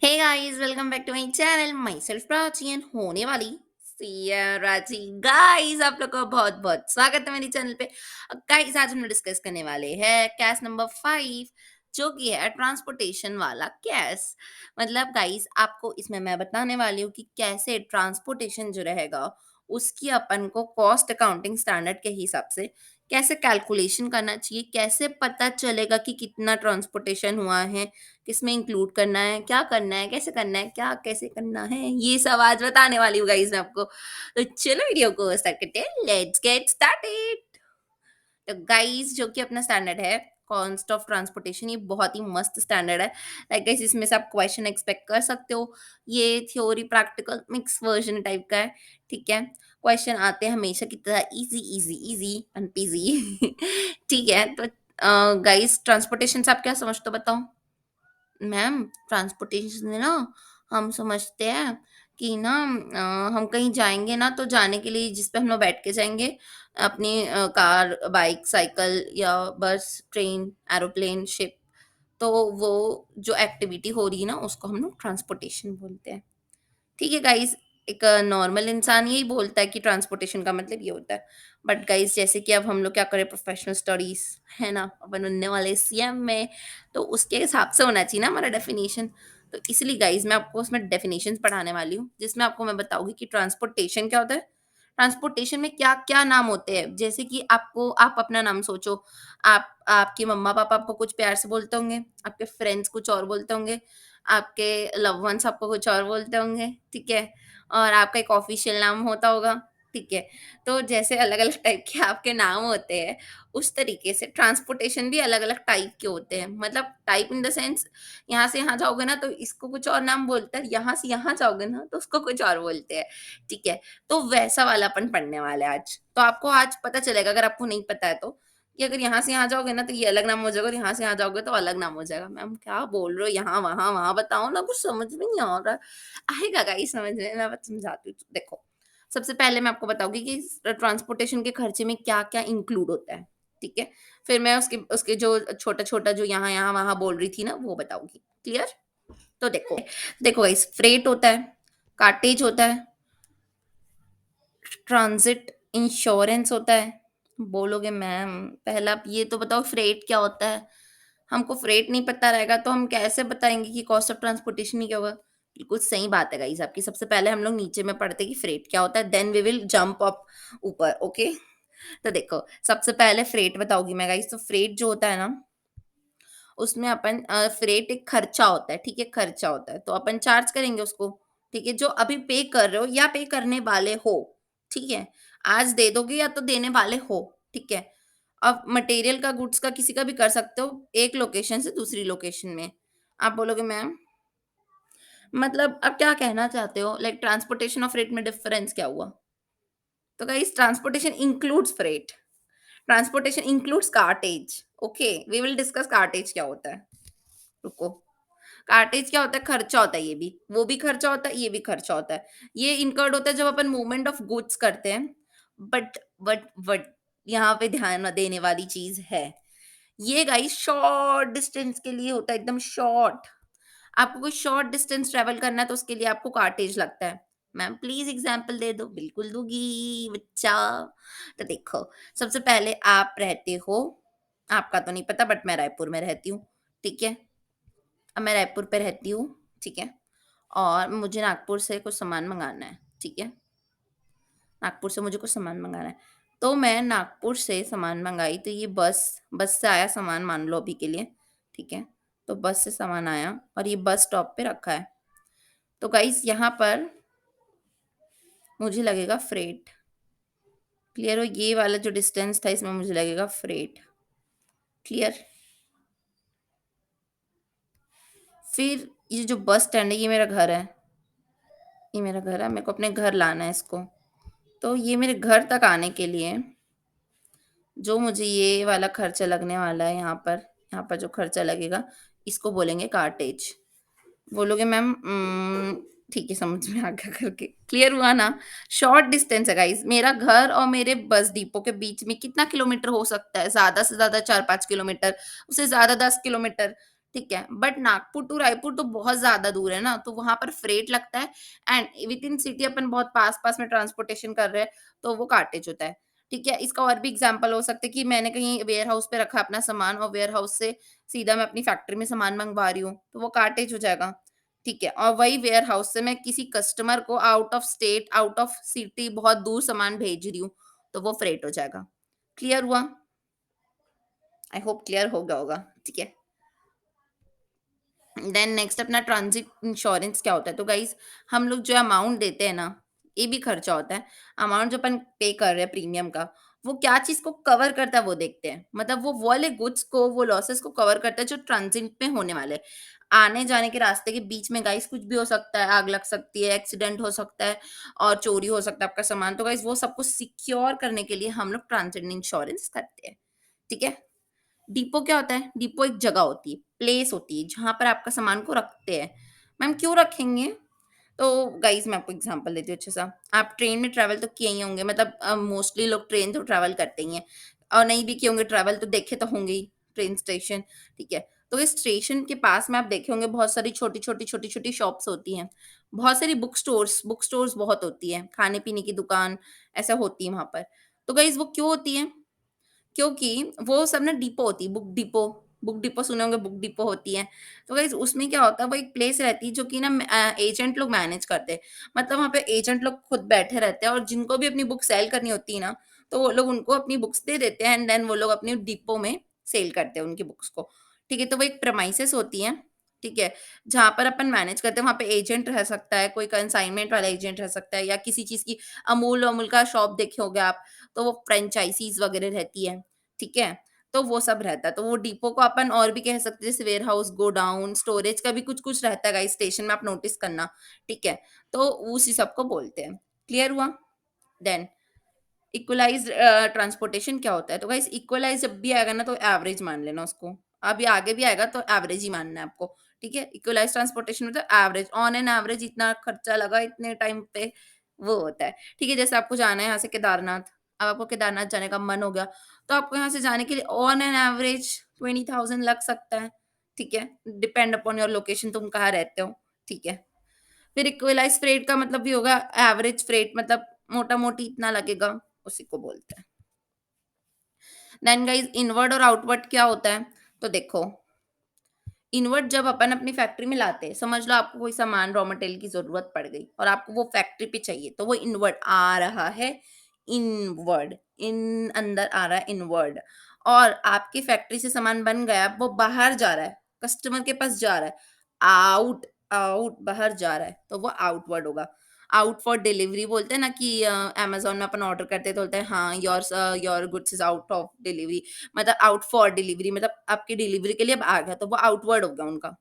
Hey guys, welcome back to my channel. Myself Prachi and होने वाली सिया राजी। Guys, आप लोग का बहुत बहुत स्वागत है मेरे चैनल पे। गाइस, आज हम लोग डिस्कस करने वाले हैं कैस नंबर 5, जो कि है ट्रांसपोर्टेशन वाला कैस। मतलब गाइस, आपको इसमें मैं बताने वाली हूँ कि कैसे ट्रांसपोर्टेशन जो रहेगा उसकी अपन को कॉस्ट अकाउंटिंग स्टैंडर्ड के हिसाब से कैसे कैलकुलेशन करना चाहिए, कैसे पता चलेगा कि कितना ट्रांसपोर्टेशन हुआ है, किसमें इंक्लूड करना है, कैसे करना है, क्या कैसे करना है, ये सब आज बताने वाली हूँ गाइस मैं आपको। तो चलो वीडियो को स्टार्ट करते हैं, लेट्स गेट स्टार्टेड। तो गाइस, जो कि अपना स्टैंडर्ड है कॉस्ट ऑफ ट्रांसपोर्टेशन, ये बहुत ही मस्त स्टैंडर्ड है। लाइक गाइस, इसमें से आप क्वेश्चन एक्सपेक्ट कर सकते हो। ये theory practical mix version type का है। ठीक है, क्वेश्चन आते हैं हमेशा की तरह easy easy easy and PG. ठीक है, तो गाइस, ट्रांसपोर्टेशन से आप क्या समझते हो बताओ। मैम, ट्रांसपोर्टेशन में ना हम समझते हैं कि ना हम कहीं जाएँगे ना, तो जाने के लिए जिस पे हम लोग बैठ के जाएँगे, अपनी कार, बाइक, साइकिल या बस, ट्रेन, एरोप्लेन, शिप, तो वो जो एक्टिविटी हो रही है ना, उसको हम लोग ट्रांसपोर्टेशन बोलते हैं। ठीक है गाइस, एक नॉर्मल इंसान यही बोलता है कि ट्रांसपोर्टेशन का मतलब ये होता है। बट गाइस, जैसे कि अब हम लोग क्या करें, प्रोफेशनल स्टडीज़, है ना? अपन उनने वाले सीएम में, तो उसके हिसाब से होना चाहिए ना हमारा डेफिनिशन। तो इसलिए गाइस, मैं आपको उसमें डेफिनिशंस पढ़ाने वाली हूँ, जिसमें आपको मैं बताऊँगी कि ट्रांसपोर्टेशन क्या होता है? ट्रांसपोर्टेशन में क्या-क्या नाम होते हैं? जैसे कि आप अपना नाम सोचो, आपके मम्मा-पापा आपको कुछ प्यार से बोलते होंगे, आपके फ्रेंड्स कुछ और बोलते होंगे, आपके लव्ड वन्स आपको कुछ और बोलते होंगे, ठीक है? और आपका एक ऑफ़िशियल नाम होता होगा, ठीक है? तो जैसे अलग-अलग टाइप के आपके नाम होते हैं, उस तरीके से ट्रांसपोर्टेशन भी अलग-अलग टाइप के होते हैं। मतलब टाइप इन द सेंस, यहाँ से यहाँ जाओगे ना तो इसको कुछ और नाम बोलते हैं, यहाँ से यहाँ जाओगे ना तो उसको कुछ और बोलते हैं, ठीक है? तो वैसा वाला अपन पढ़ने वाले हैं आज। तो आपको आज पता चलेगा, अगर आपको नहीं पता है तो, कि अगर यहाँ से यहाँ जाओगे ना तो ये अलग नाम हो जाएगा और यहाँ से यहाँ जाओगे तो अलग नाम हो जाएगा। मैम, क्या बोल रहे हो? यहाँ, वहाँ, वहाँ बताओ ना, कुछ समझ में नहीं आ रहा। आएगा गाइस समझ में, मैं बस समझाती हूँ। देखो, सबसे पहले मैं आपको बताऊँगी कि ट्रांसपोर्टेशन के खर्चे में क्या-क्या इंक्लूड होता है, ठीक है? फिर मैं उसके उसके जो छोटा-छोटा जो यहाँ-यहाँ, वहाँ बोल रही थी ना, वो बताऊँगी। क्लियर? तो देखो, देखो गाइस, फ्रेट होता है, कार्टेज होता है, ट्रांज़िट इंश्योरेंस होता है। बोलोगे मैम, पहले आप ये तो बताओ फ्रेट क्या होता है? हमको फ्रेट नहीं पता रहेगा तो हम कैसे बताएँगे कि कॉस्ट ऑफ ट्रांसपोर्टेशन ही क्या होगा? बिल्कुल सही बात है गाइज़ आपकी। सबसे पहले हम लोग नीचे में पढ़ते हैं कि फ्रेट क्या होता है, then we will jump up ऊपर, ओके? तो देखो, सबसे पहले फ्रेट बताऊँगी मैं गाइज़। तो फ्रेट जो होता है ना, उसमें अपन फ्रेट एक खर्चा होता है, ठीक है? खर्चा होता है, तो अपन चार्ज करेंगे उसको, ठीक है? जो अभी पे कर रहे हो या पे करने वाले हो, ठीक है? आज दे दोगे या तो देने वाले हो, ठीक है? अब मटेरियल का, गुड्स का, किसी का भी कर सकते हो, एक लोकेशन से दूसरी लोकेशन में। आप बोलोगे मैम, मतलब आप क्या कहना चाहते हो? लाइक ट्रांसपोर्टेशन और फ्रेट में डिफरेंस क्या हुआ? तो guys, transportation includes freight, transportation includes cartage. Okay, we will discuss cartage क्या होता है। रुको, कार्टेज क्या होता है? खर्चा होता है ये भी। वो भी खर्चा होता है, ये भी खर्चा होता है। ये इनकर्ड होता है जब अपन मूवमेंट ऑफ गुड्स करते हैं। बट यहाँ पे ध्यान देने वाली चीज़ है, ये गाइस शॉर्ट डिस्टेंस के लिए होता है, एकदम शॉर्ट। आपको कोई शॉर्ट डिस्टेंस ट्रैवल करना है तो उसके लिए आपको कार्टेज लगता है। मैम, प्लीज़ एग्ज़ाम्पल दे दो। बिल्कुल दूँगी बच्चा। तो देखो, सबसे पहले आप रहते हो, आपका तो नहीं पता बट मैं रायपुर में रहती हूँ, ठीक है? अब मैं रायपुर पे रहती हूँ, ठीक है? और मुझे नागपुर से कुछ सामान मँगाना है, ठीक है? नागपुर से मुझे कुछ सामान मँगाना है। तो मैं नागपुर से सामान मँगाई, तो ये बस बस से आया सामान, मान लो अभी के लिए, ठीक है? तो बस से सामान आया और ये बस स्टॉप पे रखा है। तो गाइज़, यहाँ पर मुझे लगेगा फ्रेट। क्लियर हो? ये वाला जो डिस्टेंस था, इसमें मुझे लगेगा फ्रेट। क्लियर? फिर ये जो बस स्टैंड है, ये मेरा घर है। ये मेरा घर है, मेरे को अपने घर लाना है इसको। तो ये मेरे घर तक आने के लिए जो मुझे ये वाला खर्चा लगने वाला है, यहाँ पर जो खर्चा लगेगा, इसको बोलेंगे कार्टेज। बोलोगे मैम, ठीक है, समझ में आ गया करके। क्लियर हुआ ना? शॉर्ट डिस्टेंस है गाइज़। मेरा घर और मेरे बस डिपो के बीच में कितना किलोमीटर हो सकता है? ज़्यादा से ज़्यादा 4-5 किलोमीटर, उससे ज़्यादा 10 किलोमीटर, ठीक है? बट नागपुर टू रायपुर तो बहुत ज़्यादा दूर है ना, तो वहाँ पर फ्रेट लगता है एंड विद इन सिटी अपन बहुत पास-पास में ट्रांसपोर्टेशन कर रहे हैं, तो वो कार्टेज होता है। ठीक है? इसका और भी एग्ज़ाम्पल हो सकता है कि मैंने कहीं वेयरहाउस पे रखा अपना सामान और वेयरहाउस से सीधा मैं अपनी फैक्ट्री में सामान मँगवा रही हूँ, तो वो कार्टेज हो जाएगा। ठीक है? और वही वेयरहाउस से मैं किसी कस्टमर को out of state, out of city बहुत दूर सामान भेज रही हूँ, तो वो फ्रेट हो जाएगा। क्लियर हुआ? आई होप क्लियर हो गया होगा। ठीक है? देन नेक्स्ट अपना ट्रांजिट इंश्योरेंस क्या होता है? तो गाइज़ हम लोग जो अमाउंट देते हैं ना, ये भी खर्चा होता है। अमाउंट जो अपन पे कर रहे हैं प्रीमियम का, वो क्या चीज़ को कवर करता है वो देखते हैं। मतलब वो वाले गुड्स को, वो लॉसेस को कवर करता है जो ट्रांजिट में होने वाले हैं। आने-जाने के रास्ते के बीच में गाइज़ कुछ भी हो सकता है, आग लग सकती है, एक्सीडेंट हो सकता है और चोरी हो सकता है आपका सामान। तो गाइज़ वो सब कुछ सिक्योर करने के लिए हम लोग ट्रांजिट इंश्योरेंस करते हैं। ठीक है? डिपो क्या होता है? डिपो एक जगह होती है, प्लेस होती है, जहाँ पर आपका सामान को रखते हैं। मैम क्यों रखेंगे? तो गाइज़ मैं आपको एग्ज़ाम्पल देती हूँ अच्छा-सा। आप ट्रेन में ट्रैवल तो किए ही होंगे मतलब मोस्टली लोग ट्रेन तो ट्रैवल करते ही हैं और नहीं भी किए होंगे ट्रैवल तो देखे तो होंगे ही ट्रेन स्टेशन, ठीक है? तो इस स्टेशन के पास में आप देखे होंगे बहुत सारी छोटी-छोटी, छोटी-छोटी शॉप्स होती हैं। बहुत सारी बुक स्टोर्स बहुत होती हैं, खाने-पीने की दुकान ऐसा होती है वहाँ पर। तो गाइज़ वो क्यों होती हैं? क्योंकि वो सब ना डिपो होती है, बुक डिपो सुने होंगे बुक डिपो होती है। तो गाइज़ उसमें क्या होता है वो एक प्लेस रहती है जो कि ना एजेंट लोग मैनेज करते हैं। मतलब वहाँ पे एजेंट लोग खुद बैठे रहते हैं और जिनको भी अपनी बुक सेल करनी होती है ना, तो वो लोग उनको अपनी बुक्स दे देते हैं एंड देन वो लोग अपने डिपो में सेल करते हैं उनकी बुक्स को। ठीक है? तो वो एक प्रेमाइसेस होती हैं, ठीक है? जहाँ पर अपन मैनेज करते हैं, वहाँ पे एजेंट रह सकता है, कोई कंसाइनमेंट वाला एजेंट रह सकता है या किसी चीज़ की अमूल-वमूल का शॉप देखे होंगे आप, तो वो फ्रेंचाइज़ीज़ वगैरह रहती है। ठीक है? तो वो सब रहता है। तो वो डिपो को अपन और भी कह सकते हैं जैसे वेयरहाउस, गोडाउन, स्टोरेज का भी कुछ-कुछ रहता है गाइस स्टेशन में आप नोटिस करना, ठीक है? तो उसी सब को बोलते हैं। क्लियर हुआ? देन इक्वलाइज़्ड ट्रांसपोर्टेशन क्या होता है? तो गाइस इक्वलाइज़ जब भी आएगा ना तो एवरेज मान लेना उसको। अभी आगे भी आएगा तो एवरेज ही मानना है आपको, ठीक है? इक्वलाइज़्ड ट्रांसपोर्टेशन मतलब एवरेज, ऑन एन एवरेज इतना खर्चा लगा इतने टाइम पे, वो होता है। ठीक है, जैसे आपको जाना है यहाँ से केदारनाथ, अब आपको केदारनाथ जाने का मन हो गया, तो आपको यहाँ से जाने के लिए ऑन एन एवरेज 20,000 लग सकता है, ठीक है? डिपेंड अपॉन योर लोकेशन तुम कहाँ रहते हो, ठीक है? फिर इक्विलाइज़ फ्रेट का मतलब भी होगा एवरेज फ्रेट मतलब मोटा-मोटी इतना लगेगा, उसी को बोलते हैं। देन गाइस इनवर्ड और आउटवर्ड क्या होता है? तो देखो, इनवर्ड जब अपन अपनी फैक्ट्री में लाते हैं, समझ लो आपको कोई सामान रॉ मटेरियल की ज़रूरत पड़ गई और आपको वो फैक्ट्री पे चाहिए, तो वो इनवर्ड आ रहा है इनवर्ड, इन अंदर आ रहा है इनवर्ड और आपकी फैक्ट्री से सामान बन गया, वो बाहर जा रहा है, कस्टमर के पास जा रहा है, आउट आउट बाहर जा रहा है, तो वो आउटवर्ड होगा। आउट फॉर डिलीवरी बोलते हैं ना कि अमेज़न में अपन ऑर्डर करते हैं तो बोलते हैं हाँ, your goods is out of delivery मतलब आउट फॉर डिलीवरी मतलब आपकी डिलीवरी के लिए अब आ गया, तो वो आउटवर्ड हो गया उनका,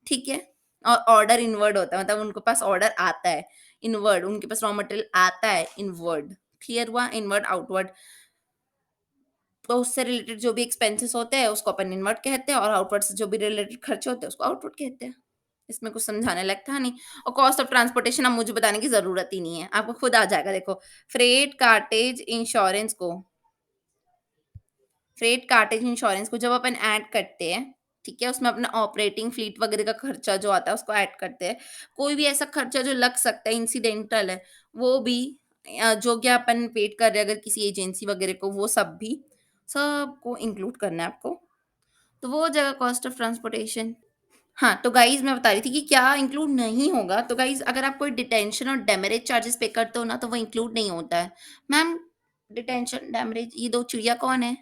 ठीक है? और ऑर्डर इनवर्ड होता है मतलब उनके पास ऑर्डर आता है, इनवर्ड उनके पास रॉ मटेरियल आता है इनवर्ड, क्लियर हुआ? इनवर्ड, आउटवर्ड तो उससे रिलेटेड जो भी एक्सपेंसेस होते हैं उसको अपन इनवर्ड कहते हैं और आउटवर्ड से जो भी रिलेटेड खर्चे होते हैं उसको आउटवर्ड कहते हैं। इसमें कुछ समझाने लायक था नहीं और कॉस्ट ऑफ ट्रांसपोर्टेशन अब मुझे बताने की ज़रूरत ही नहीं है, आपको खुद आ जाएगा देखो। फ्रेट, कार्टेज, इंश्योरेंस को फ्रेट, कार्टेज, इंश्योरेंस को जब अपन ऐड करते हैं, ठीक है? उसमें अपना ऑपरेटिंग फ्लीट वगैरह का खर्चा जो आता है उसको ऐड करते हैं। कोई भी ऐसा खर्चा जो लग सकता है इंसिडेंटल है, वो भी जो कि अपन पेड कर रहे हैं अगर किसी एजेंसी वगैरह को वो सब भी, सबको इंक्लूड करना है आपको। तो वो हो जाएगा कॉस्ट ऑफ ट्रांसपोर्टेशन। हाँ, तो गाइज़ मैं बता रही थी कि क्या इंक्लूड नहीं होगा, तो गाइज़ अगर आप कोई डिटेंशन और डेमेरेज चार्जेज़ पे करते हो ना, तो वो इंक्लूड नहीं होता है। मैम डिटेंशन, डेमेरेज ये 2 चिड़िया कौन है?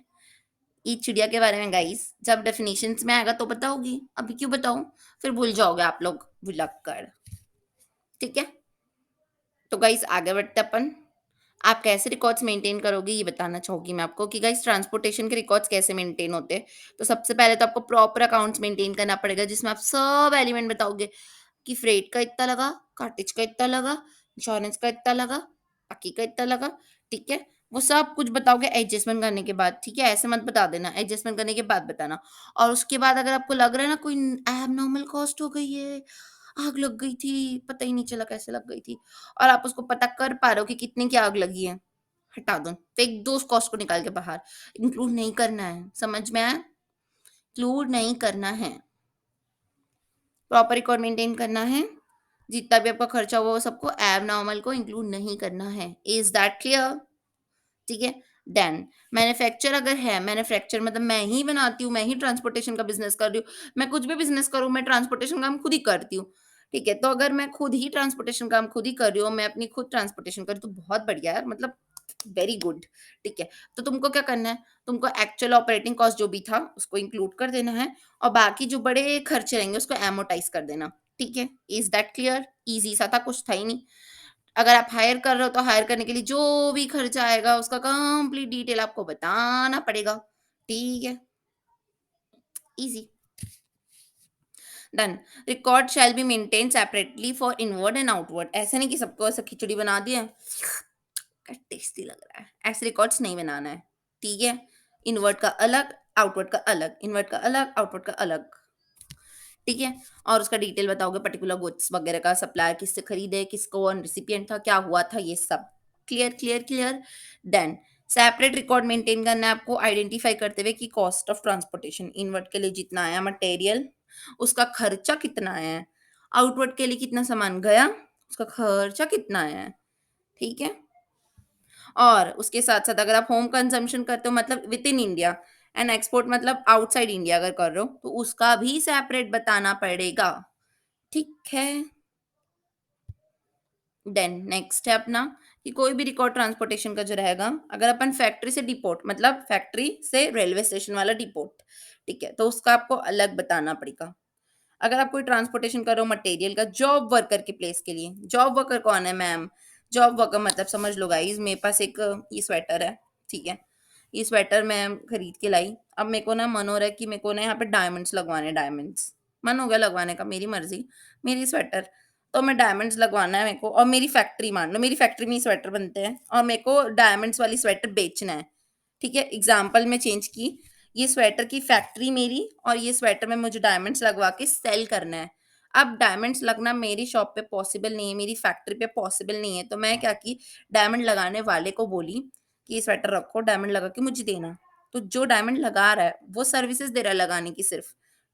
ये चिड़िया के बारे में गाइज़ जब डेफिनिशंस में आएगा तो बताऊँगी, अभी क्यों बताऊँ? फिर भूल जाओगे आप लोग भुलक्कड़, ठीक है? तो गाइज़ आगे बढ़ते हैं अपन। आप कैसे रिकॉर्ड्स मेंटेन करोगे ये बताना चाहूँगी मैं आपको कि गाइस ट्रांसपोर्टेशन के रिकॉर्ड्स कैसे मेंटेन होते हैं। तो सबसे पहले तो आपको प्रॉपर अकाउंट्स मेंटेन करना पड़ेगा जिसमें आप सब एलिमेंट बताओगे कि फ्रेट का इतना लगा, कार्टेज का इतना लगा, इंश्योरेंस का इतना लगा, बाकी का इतना लगा, ठीक है? वो सब कुछ बताओगे एडजस्टमेंट करने के बाद, ठीक है? ऐसे मत बता देना, एडजस्टमेंट करने के बाद बताना। और उसके बाद अगर आपको लग रहा है ना कोई एबनॉर्मल कॉस्ट हो गई है, आग लग गई थी, पता ही नहीं चला कैसे लग गई थी और आप उसको पता कर पा रहे हो कि कितने की आग लगी है, हटा दो, फेंक दो उस कॉस्ट को निकाल के बाहर, इंक्लूड नहीं करना है, समझ में आया? इंक्लूड नहीं करना है। प्रॉपर रिकॉर्ड मेंटेन करना है। जितना भी आपका खर्चा हुआ वो सबको एब नॉर्मल को इंक्लूड नहीं करना है। Is that clear? ठीक है। देन मैन्युफैक्चर अगर है, मैन्युफैक्चर मतलब मैं ही बनाती हूँ, मैं ही ट्रांसपोर्टेशन का बिजनेस कर रही हूँ, मैं कुछ भी बिजनेस करूँ, मैं ट्रांसपोर्टेशन काम खुद ही करती हूँ। ठीक है, तो अगर मैं खुद ही ट्रांसपोर्टेशन काम खुद ही कर रही हूँ, मैं अपनी खुद ट्रांसपोर्टेशन कर रही हूँ, तो बहुत बढ़िया यार, मतलब वेरी गुड। ठीक है, तो तुमको क्या करना है, तुमको एक्चुअल ऑपरेटिंग कॉस्ट जो भी था उसको इंक्लूड कर देना है, और बाकी जो बड़े खर्चे रहेंगे उसको एमोटाइज कर देना। ठीक है, इज दैट क्लियर? इजी सा था, कुछ था ही नहीं। अगर आप हायर कर रहे हो तो हायर करने के लिए जो भी खर्चा आएगा उसका कंप्लीट डिटेल आपको बताना पड़ेगा। ठीक है, easy. Done. Record shall be maintain separately for inward and outward. ऐसे नहीं कि सबको ऐसा खिचड़ी बना दिया, क्या टेस्टी लग रहा है, ऐसे रिकॉर्ड्स नहीं बनाना है। ठीक है, इनवर्ड का अलग, आउटवर्ड का अलग, इनवर्ड का अलग, आउटवर्ड का अलग। ठीक है, और उसका डिटेल बताओगे, पर्टिकुलर गुड्स वगैरह का सप्लायर किससे खरीदे, किसको कौन रिसिपिएंट था, क्या हुआ था, ये सब। Clear clear clear. Then separate record maintain करना है आपको, आइडेंटिफाई करते हुए कि कॉस्ट ऑफ ट्रांसपोर्टेशन इनवर्ड के लिए जितना आया मटेरियल, उसका खर्चा कितना आया है, आउटवर्ड के लिए कितना सामान गया, उसका खर्चा कितना आया है। ठीक है, और उसके साथ-साथ अगर आप होम कंजम्पशन करते हो मतलब with in India, and export मतलब आउटसाइड इंडिया अगर कर रहे हो, तो उसका भी सेपरेट बताना पड़ेगा। ठीक है? देन नेक्स्ट है अपना कि कोई भी रिकॉर्ड ट्रांसपोर्टेशन का जो रहेगा, अगर अपन फैक्ट्री से डिपोट मतलब फैक्ट्री से रेलवे स्टेशन वाला डिपोट, ठीक है? तो उसका आपको अलग बताना पड़ेगा। अगर आप कोई ट्रांसपोर्टेशन कर रहे हो मटेरियल का जॉब वर्कर के प्लेस के लिए, जॉब वर्कर कौन है मैम? जॉब वर्कर मतलब समझ लो गाइस, मेरे पास एक ये स्वेटर है, ठीक है? ये स्वेटर मैं खरीद के लाई, अब मेरे को ना मन हो रहा है कि मेरे को ना यहाँ पे डायमंड्स लगवाने हैं, डायमंड्स। मन हो गया लगवाने का, मेरी मर्ज़ी, मेरी स्वेटर। तो मैं डायमंड्स लगवाना है मेरे को, और मेरी फैक्ट्री मान लो, मेरी फैक्ट्री में ही स्वेटर बनते हैं और मेरे को डायमंड्स वाली स्वेटर बेचना है। ठीक है? एग्ज़ाम्पल मैं चेंज की, ये स्वेटर की फैक्ट्री मेरी और ये स्वेटर में मुझे डायमंड्स लगवा के सेल करना है। अब डायमंड्स लगना मेरी शॉप पे पॉसिबल नहीं है, मेरी फैक्ट्री पे पॉसिबल नहीं है, तो मैं क्या की, डायमंड लगाने वाले को बोली कि ये स्वेटर रखो, डायमंड लगा के मुझे देना। तो जो डायमंड लगा रहा है, वो सर्विसेज़ दे रहा है लगाने की सिर्फ़,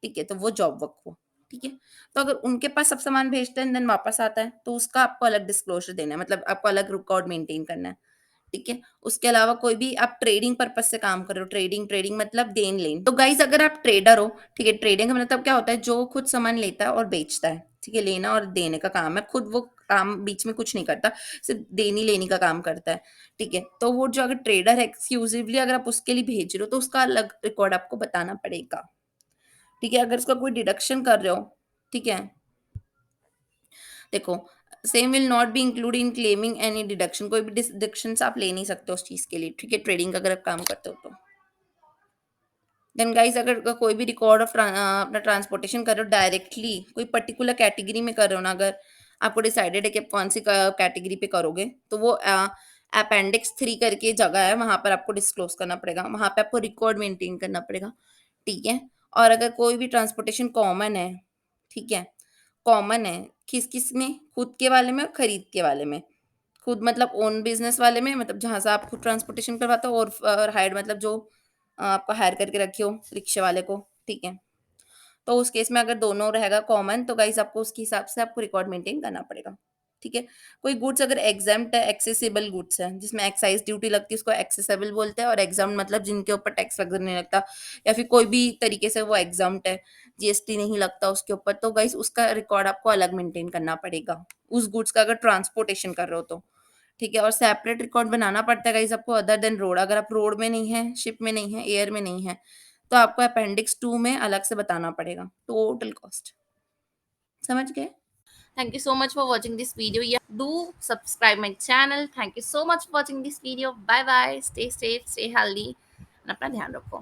ठीक है? तो वो जॉब वर्क हुआ, ठीक है? तो अगर उनके पास सब सामान भेजते हैं देन वापस आता है, तो उसका आपको अलग डिस्क्लोज़र देना है, मतलब आपको अलग रिकॉर्ड मेंटेन करना है। ठीक है? उसके अलावा कोई भी आप ट्रेडिंग पर्पज़ से काम कर रहे हो, ट्रेडिंग ट्रेडिंग मतलब देन-लेन। तो गाइज़ अगर आप ट्रेडर हो, ठीक है? ट्रेडिंग का मतलब क्या होता है, जो खुद सामान लेता है और बेचता है, ठीक है? लेना और देने का काम है, खुद वो काम बीच में कुछ नहीं करता, सिर्फ़ देनी-लेनी का काम करता है, ठीक है? तो वो जो अगर ट्रेडर है एक्सक्लूसिवली अगर आप उसके लिए भेज रहे हो, तो उसका अलग रिकॉर्ड आपको बताना पड़ेगा, ठीक है? अगर उसका कोई डिडक्शन कर रहे हो, ठीक है? देखो, same will not be include in claiming any deduction, कोई भी डिडक्शंस आप ले नहीं सकते उस चीज़ के लिए, ठीक है? ट्रेडिंग का अगर आप काम करते हो तो। देन गाइस अगर कोई भी रिकॉर्ड ऑफ अपना ट्रांसपोर्टेशन कर रहे हो डायरेक्टली कोई पर्टिकुलर कैटेगरी में कर रहे हो ना, अगर आपको डिसाइडेड है कि आप कौन सी कैटेगरी पे करोगे, तो वो अपेंडिक्स 3 करके जगह है, वहाँ पर आपको डिस्क्लोज करना पड़ेगा, वहाँ पे आपको रिकॉर्ड मेंटेन करना पड़ेगा, ठीक है? और अगर कोई भी ट्रांसपोर्टेशन कॉमन है, ठीक है? कॉमन है, किस-किस में? खुद के वाले में और खरीद के वाले में। खुद मतलब ओन बिज़नेस वाले में, मतलब जहाँ से आप खुद ट्रांसपोर्टेशन करवाते हो, और हायर्ड मतलब जो आपको हायर करके रखे हो रिक्शे वाले को, ठीक है? तो उस केस में अगर दोनों रहेगा कॉमन, तो गाइज़ आपको उसके हिसाब से आपको रिकॉर्ड मेंटेन करना पड़ेगा, ठीक है? कोई गुड्स अगर एग्ज़ेम्प्ट है, एक्सेसिबल गुड्स है, जिसमें एक्साइज़ ड्यूटी लगती है, उसको एक्सेसिबल बोलते हैं, और एग्ज़ेम्प्ट मतलब जिनके ऊपर टैक्स वगैरह नहीं लगता, या फिर कोई भी तरीके से वो एग्ज़ेम्प्ट है, जीएसटी नहीं लगता उसके ऊपर, तो गाइज़ उसका रिकॉर्ड आपको अलग मेंटेन करना पड़ेगा, उस गुड्स का अगर ट्रांसपोर्टेशन कर रहे हो तो। ठीक है? और सेपरेट रिकॉर्ड बनाना पड़ता है गाइज़ आपको अदर देन रोड, अगर आप रोड में नहीं हैं, शिप में नहीं हैं, एयर में नहीं हैं, तो आपको अपेंडिक्स 2 में अलग से बताना पड़ेगा, टोटल कॉस्ट। समझ गए? Thank you so much for watching this video. Yeah, do subscribe my channel. Thank you so much for watching this video. Bye bye. Stay safe, stay healthy, and अपना ध्यान रखो।